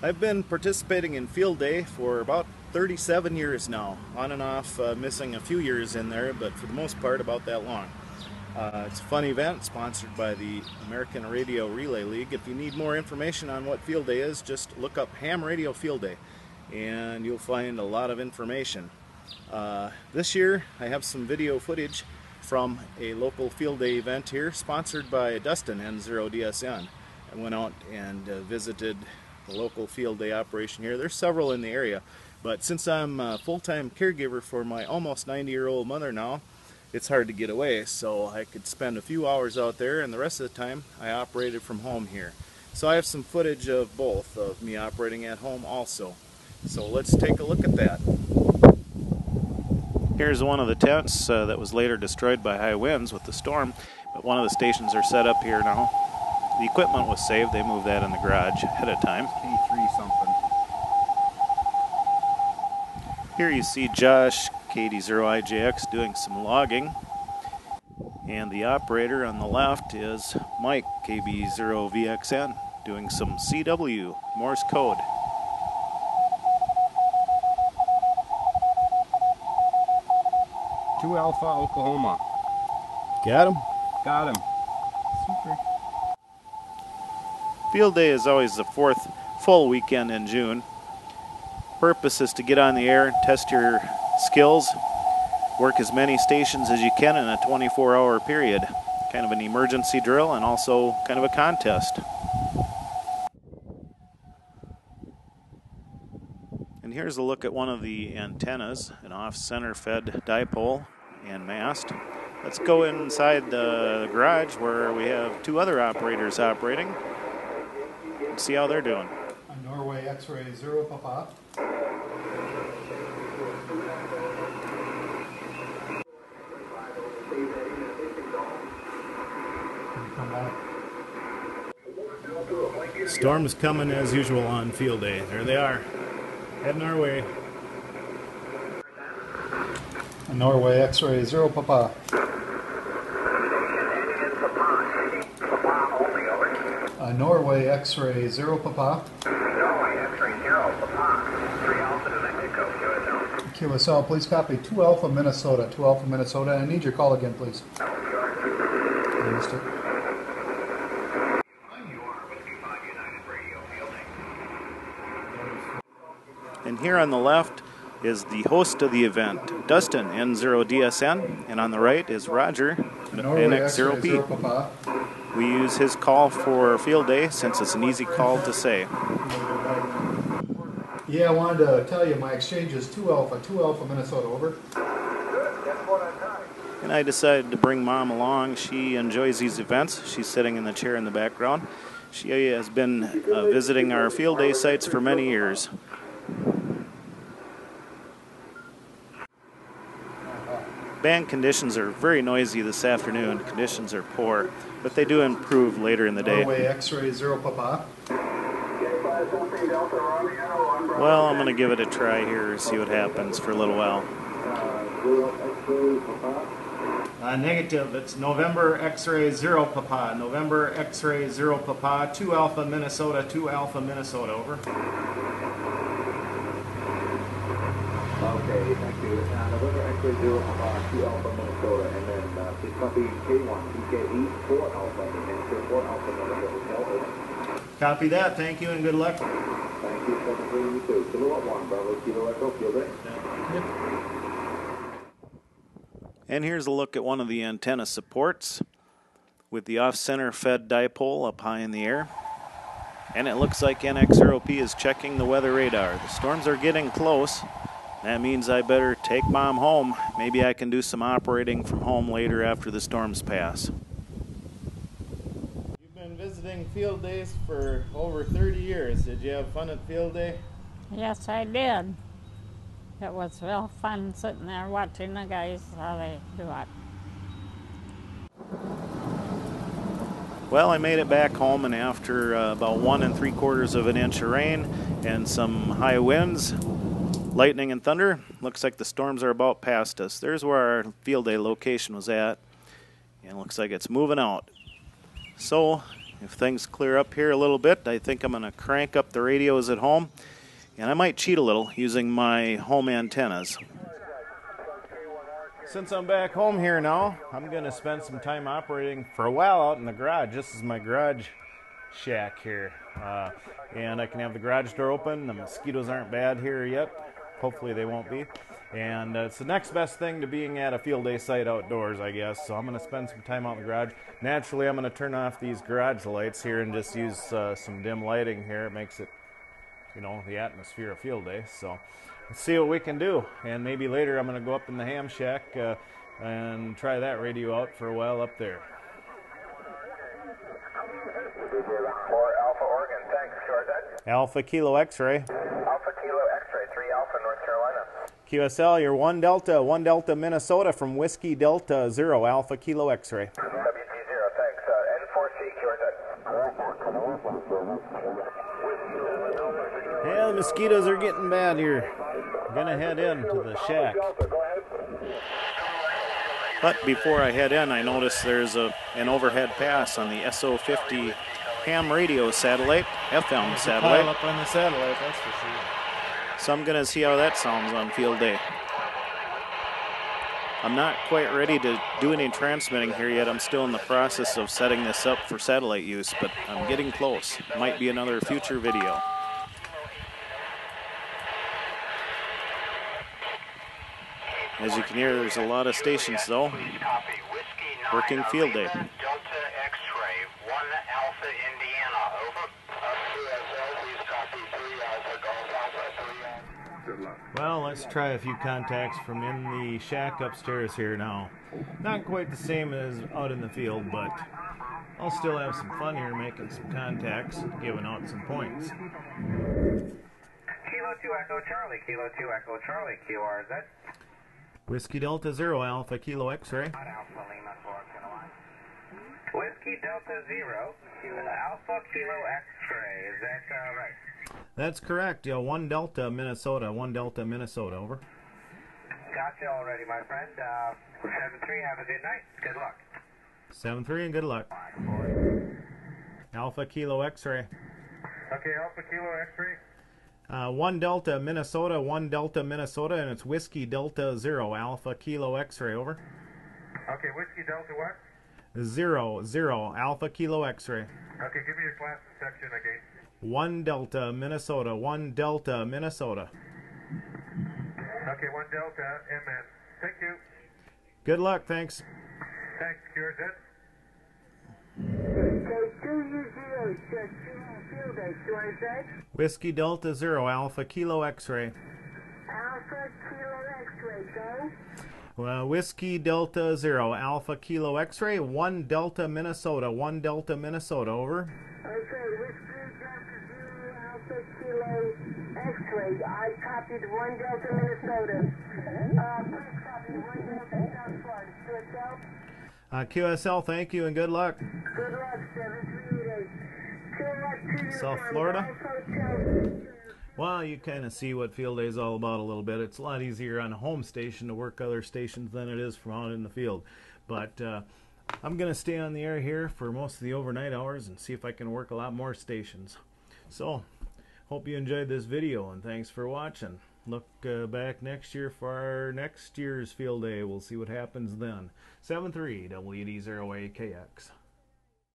I've been participating in field day for about 37 years now, on and off, missing a few years in there, but for the most part about that long. It's a fun event sponsored by the American Radio Relay League. If you need more information on what field day is, just look up Ham Radio Field Day and you'll find a lot of information. This year I have some video footage from a local field day event here sponsored by Dustin, NØDSN. I went out and visited the local field day operation here. There's several in the area, but since I'm a full-time caregiver for my almost 90-year-old mother now, it's hard to get away, so I could spend a few hours out there, and the rest of the time I operated from home here. So I have some footage of both, of me operating at home also. So let's take a look at that. Here's one of the tents that was later destroyed by high winds with the storm, but one of the stations are set up here now. The equipment was saved. They moved that in the garage ahead of time. K3 something. Here you see Josh, KD0IJX, doing some logging. And the operator on the left is Mike, KB0VXN, doing some CW, Morse code. Two Alpha, Oklahoma. Got him? Got him. Super. Field day is always the fourth full weekend in June. Purpose is to get on the air and test your skills, work as many stations as you can in a 24-hour period. Kind of an emergency drill and also kind of a contest. And here's a look at one of the antennas, an off-center fed dipole and mast. Let's go inside the garage where we have two other operators operating. See how they're doing. Norway X-ray 0 Papa. Storm's coming as usual on field day. There they are, heading our way. Norway X-ray 0 Papa. Norway X-ray 0 Papa. Norway X-ray 0 Papa. 3 Alpha New Mexico, QSL. QSL, please copy 2 Alpha Minnesota. 2 Alpha Minnesota. I need your call again, please. I missed it. And here on the left is the host of the event, Dustin, N0DSN, and on the right is Roger, NX0P. We use his call for field day since it's an easy call to say. Yeah, I wanted to tell you my exchange is 2 Alpha Minnesota, over. And I decided to bring Mom along. She enjoys these events. She's sitting in the chair in the background. She has been visiting our field day sites for many years. Band conditions are very noisy this afternoon. Conditions are poor, but they do improve later in the day. Norway X-ray 0 Papa. Well, I'm going to give it a try here, see what happens for a little while. Negative. It's November X-ray 0 Papa. November X-ray 0 Papa. 2 Alpha Minnesota. 2 Alpha Minnesota. Over. Okay, thank you. November X-ray 0 Papa, 2 Alpha Minnesota, and then please copy K1, PKE, 4 Alpha, and 4 Alpha November Hotel. Copy that. Thank you and good luck. Thank you, 732. Kilowatt 1, Bravo, Kilo Echo, field day. Yep. And here's a look at one of the antenna supports with the off-center fed dipole up high in the air. And it looks like NX0P is checking the weather radar. The storms are getting close. That means I better take Mom home. Maybe I can do some operating from home later after the storms pass. You've been visiting field days for over 30 years. Did you have fun at field day? Yes, I did. It was real fun sitting there watching the guys how they do it. Well, I made it back home, and after about 1 3/4 of an inch of rain and some high winds, lightning and thunder, looks like the storms are about past us. There's where our field day location was at, and looks like it's moving out. So if things clear up here a little bit, I think I'm going to crank up the radios at home, and I might cheat a little using my home antennas. Since I'm back home here now, I'm going to spend some time operating for a while out in the garage. This is my garage shack here, and I can have the garage door open. The mosquitoes aren't bad here yet. Hopefully they won't be. And it's the next best thing to being at a field day site outdoors, I guess. So I'm going to spend some time out in the garage. Naturally, I'm going to turn off these garage lights here and just use some dim lighting here. It makes it, you know, the atmosphere of field day. So let's see what we can do. And maybe later I'm going to go up in the ham shack and try that radio out for a while up there. For Alpha Oregon, thanks, QRZ. Alpha Kilo X-ray. Alpha Kilo X-ray, 3 Alpha, North Carolina. QSL, you're 1 Delta Minnesota from Whiskey Delta 0, Alpha Kilo X-ray. WT0, thanks. N4C, QRZ. Yeah, the mosquitoes are getting bad here. I'm gonna head in to the shack. But before I head in, I noticed there's an overhead pass on the SO50 ham radio satellite, FM satellite. Up on the satellite, that's for sure. So I'm gonna see how that sounds on field day. I'm not quite ready to do any transmitting here yet. I'm still in the process of setting this up for satellite use, but I'm getting close. Might be another future video. As you can hear, there's a lot of stations though, working field day. Delta X-ray, 1 Alpha Indiana, over. Please copy 3 Alpha, Golf Alpha, 3 Alpha. Good luck. Well, let's try a few contacts from in the shack upstairs here now. Not quite the same as out in the field, but I'll still have some fun here making some contacts and giving out some points. Kilo 2 Echo Charlie, Kilo 2 Echo Charlie, QRZ. Whiskey Delta 0, Alpha Kilo X-ray. Alpha Lima 4, Whiskey Delta 0, Alpha Kilo X-ray, is that right? That's correct. Yeah, 1 Delta Minnesota, 1 Delta Minnesota, over. Gotcha already, my friend. 7-3, have a good night. Good luck. 7-3 and good luck. Alpha Kilo X-ray. Okay, Alpha Kilo X-ray. 1 Delta Minnesota, 1 Delta Minnesota, and it's Whiskey Delta 0, Alpha Kilo X-ray, over. Okay, Whiskey Delta what? 0, Alpha Kilo X-ray. Okay, give me your class and section again. 1 Delta Minnesota, 1 Delta Minnesota. Okay, 1 Delta MN. Thank you. Good luck, thanks. Thanks, QRZ. Whiskey Delta 0, Alpha Kilo X-ray. Alpha Kilo X-ray, go. Whiskey Delta 0, Alpha Kilo X-ray, 1 Delta Minnesota, 1 Delta Minnesota, over. Okay, Whiskey Delta 0, Alpha Kilo X-ray. I copied 1 Delta Minnesota. Please copy 1 Delta South Florida. QSL, thank you and good luck. Good luck, 738. Good luck to you. South Florida? Well, you kind of see what field day is all about a little bit. It's a lot easier on a home station to work other stations than it is from out in the field. But I'm going to stay on the air here for most of the overnight hours and see if I can work a lot more stations. So, hope you enjoyed this video and thanks for watching. Look back next year for our next year's field day. We'll see what happens then. 7-3 WD0AKX.